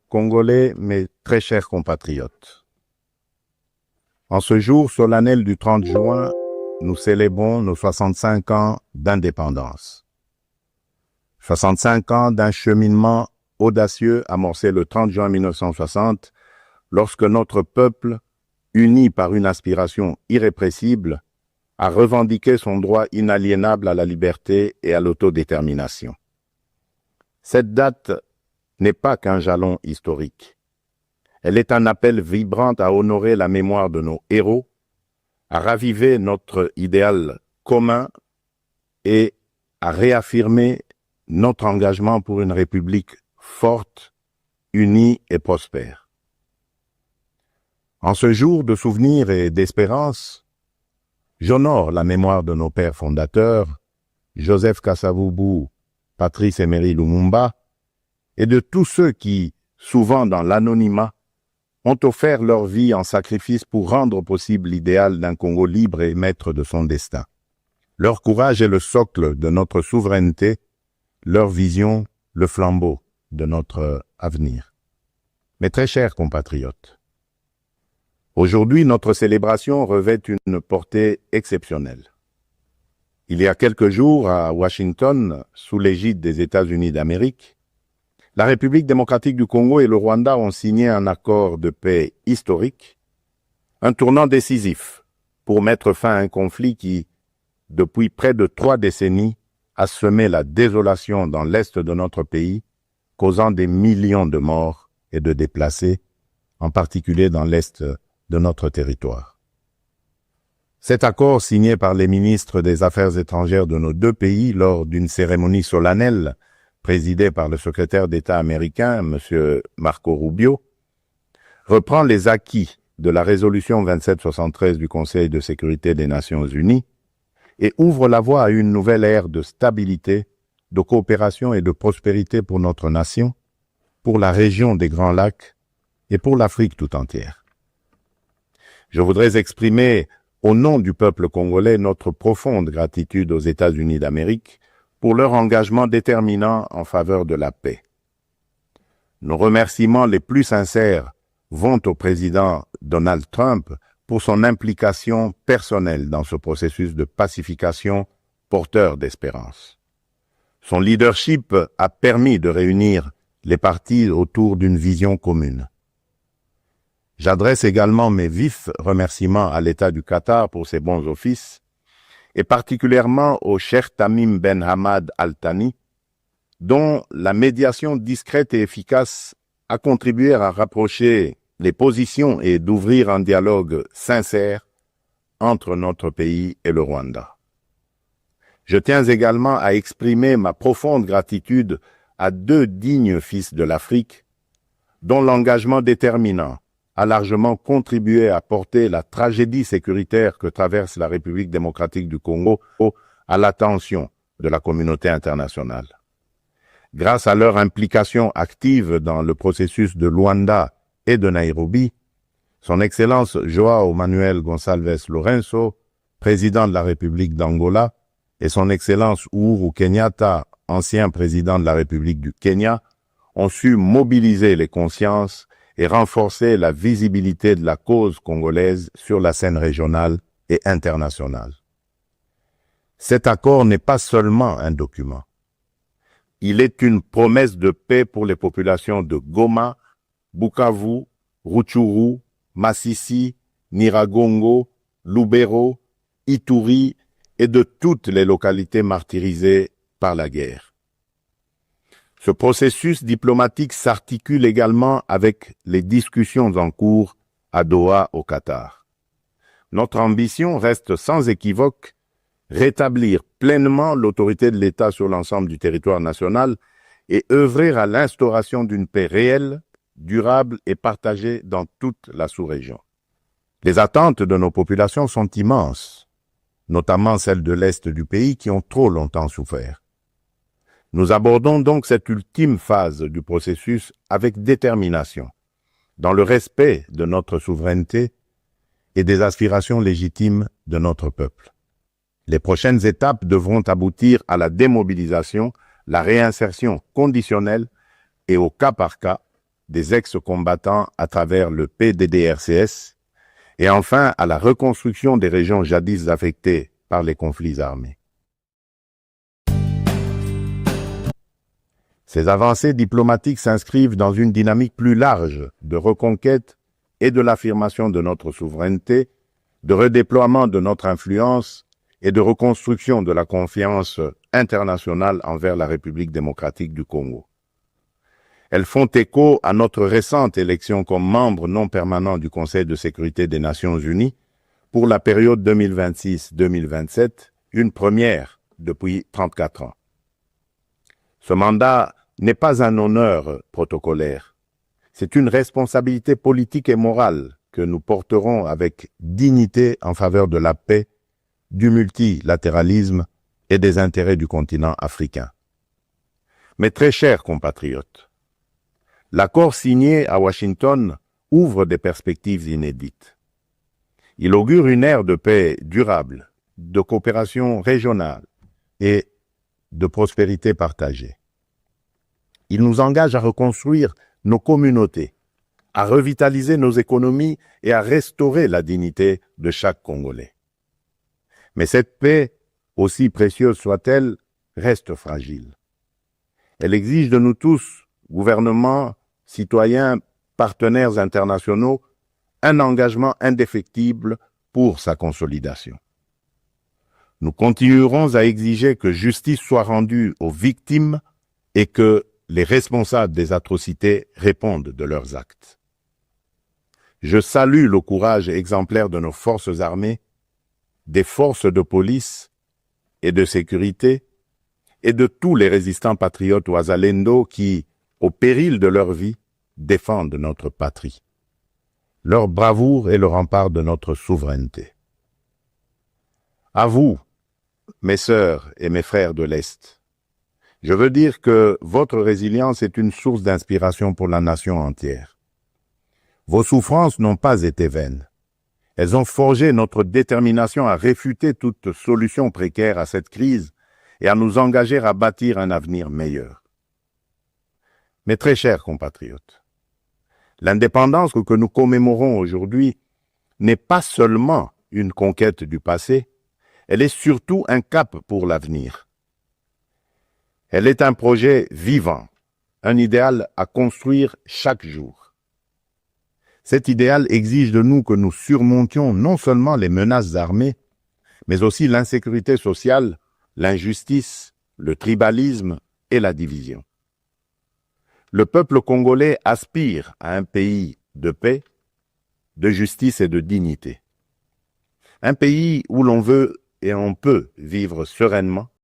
Congolais, mes très chers compatriotes. En ce jour solennel du 30 juin, nous célébrons nos 65 ans d'indépendance. 65 ans d'un cheminement audacieux amorcé le 30 juin 1960, lorsque notre peuple, uni par une aspiration irrépressible, a revendiqué son droit inaliénable à la liberté et à l'autodétermination. Cette date n'est pas qu'un jalon historique. Elle est un appel vibrant à honorer la mémoire de nos héros, à raviver notre idéal commun et à réaffirmer notre engagement pour une République forte, unie et prospère. En ce jour de souvenir et d'espérance, j'honore la mémoire de nos pères fondateurs, Joseph Kasavubu, Patrice Emery Lumumba, et de tous ceux qui, souvent dans l'anonymat, ont offert leur vie en sacrifice pour rendre possible l'idéal d'un Congo libre et maître de son destin. Leur courage est le socle de notre souveraineté, leur vision, le flambeau de notre avenir. Mes très chers compatriotes, aujourd'hui, notre célébration revêt une portée exceptionnelle. Il y a quelques jours, à Washington, sous l'égide des États-Unis d'Amérique, la République démocratique du Congo et le Rwanda ont signé un accord de paix historique, un tournant décisif pour mettre fin à un conflit qui, depuis près de 3 décennies, a semé la désolation dans l'est de notre pays, causant des millions de morts et de déplacés, en particulier dans l'est de notre territoire. Cet accord signé par les ministres des Affaires étrangères de nos 2 pays lors d'une cérémonie solennelle présidé par le secrétaire d'État américain, M. Marco Rubio, reprend les acquis de la résolution 2773 du Conseil de sécurité des Nations Unies et ouvre la voie à une nouvelle ère de stabilité, de coopération et de prospérité pour notre nation, pour la région des Grands Lacs et pour l'Afrique tout entière. Je voudrais exprimer, au nom du peuple congolais, notre profonde gratitude aux États-Unis d'Amérique pour leur engagement déterminant en faveur de la paix. Nos remerciements les plus sincères vont au président Donald Trump pour son implication personnelle dans ce processus de pacification porteur d'espérance. Son leadership a permis de réunir les partis autour d'une vision commune. J'adresse également mes vifs remerciements à l'État du Qatar pour ses bons offices, et particulièrement au Cheikh Tamim Ben Hamad Al Thani, dont la médiation discrète et efficace a contribué à rapprocher les positions et d'ouvrir un dialogue sincère entre notre pays et le Rwanda. Je tiens également à exprimer ma profonde gratitude à 2 dignes fils de l'Afrique, dont l'engagement déterminant a largement contribué à porter la tragédie sécuritaire que traverse la République démocratique du Congo à l'attention de la communauté internationale. Grâce à leur implication active dans le processus de Luanda et de Nairobi, son Excellence João Manuel Gonçalves Lourenço, président de la République d'Angola, et son Excellence Uhuru Kenyatta, ancien président de la République du Kenya, ont su mobiliser les consciences et renforcer la visibilité de la cause congolaise sur la scène régionale et internationale. Cet accord n'est pas seulement un document. Il est une promesse de paix pour les populations de Goma, Bukavu, Rutshuru, Masisi, Nyiragongo, Lubero, Ituri et de toutes les localités martyrisées par la guerre. Ce processus diplomatique s'articule également avec les discussions en cours à Doha, au Qatar. Notre ambition reste sans équivoque rétablir pleinement l'autorité de l'État sur l'ensemble du territoire national et œuvrer à l'instauration d'une paix réelle, durable et partagée dans toute la sous-région. Les attentes de nos populations sont immenses, notamment celles de l'Est du pays qui ont trop longtemps souffert. Nous abordons donc cette ultime phase du processus avec détermination, dans le respect de notre souveraineté et des aspirations légitimes de notre peuple. Les prochaines étapes devront aboutir à la démobilisation, la réinsertion conditionnelle et au cas par cas des ex-combattants à travers le PDDRCS et enfin à la reconstruction des régions jadis affectées par les conflits armés. Ces avancées diplomatiques s'inscrivent dans une dynamique plus large de reconquête et de l'affirmation de notre souveraineté, de redéploiement de notre influence et de reconstruction de la confiance internationale envers la République démocratique du Congo. Elles font écho à notre récente élection comme membre non permanent du Conseil de sécurité des Nations Unies pour la période 2026-2027, une première depuis 34 ans. Ce mandat n'est pas un honneur protocolaire. C'est une responsabilité politique et morale que nous porterons avec dignité en faveur de la paix, du multilatéralisme et des intérêts du continent africain. Mes très chers compatriotes, l'accord signé à Washington ouvre des perspectives inédites. Il augure une ère de paix durable, de coopération régionale et de prospérité partagée. Il nous engage à reconstruire nos communautés, à revitaliser nos économies et à restaurer la dignité de chaque Congolais. Mais cette paix, aussi précieuse soit-elle, reste fragile. Elle exige de nous tous, gouvernements, citoyens, partenaires internationaux, un engagement indéfectible pour sa consolidation. Nous continuerons à exiger que justice soit rendue aux victimes et que les responsables des atrocités répondent de leurs actes. Je salue le courage exemplaire de nos forces armées, des forces de police et de sécurité et de tous les résistants patriotes Wazalendo qui, au péril de leur vie, défendent notre patrie. Leur bravoure est le rempart de notre souveraineté. À vous, mes sœurs et mes frères de l'Est, je veux dire que votre résilience est une source d'inspiration pour la nation entière. Vos souffrances n'ont pas été vaines. Elles ont forgé notre détermination à réfuter toute solution précaire à cette crise et à nous engager à bâtir un avenir meilleur. Mes très chers compatriotes, l'indépendance que nous commémorons aujourd'hui n'est pas seulement une conquête du passé, elle est surtout un cap pour l'avenir. Elle est un projet vivant, un idéal à construire chaque jour. Cet idéal exige de nous que nous surmontions non seulement les menaces armées, mais aussi l'insécurité sociale, l'injustice, le tribalisme et la division. Le peuple congolais aspire à un pays de paix, de justice et de dignité. Un pays où l'on veut et on peut vivre sereinement,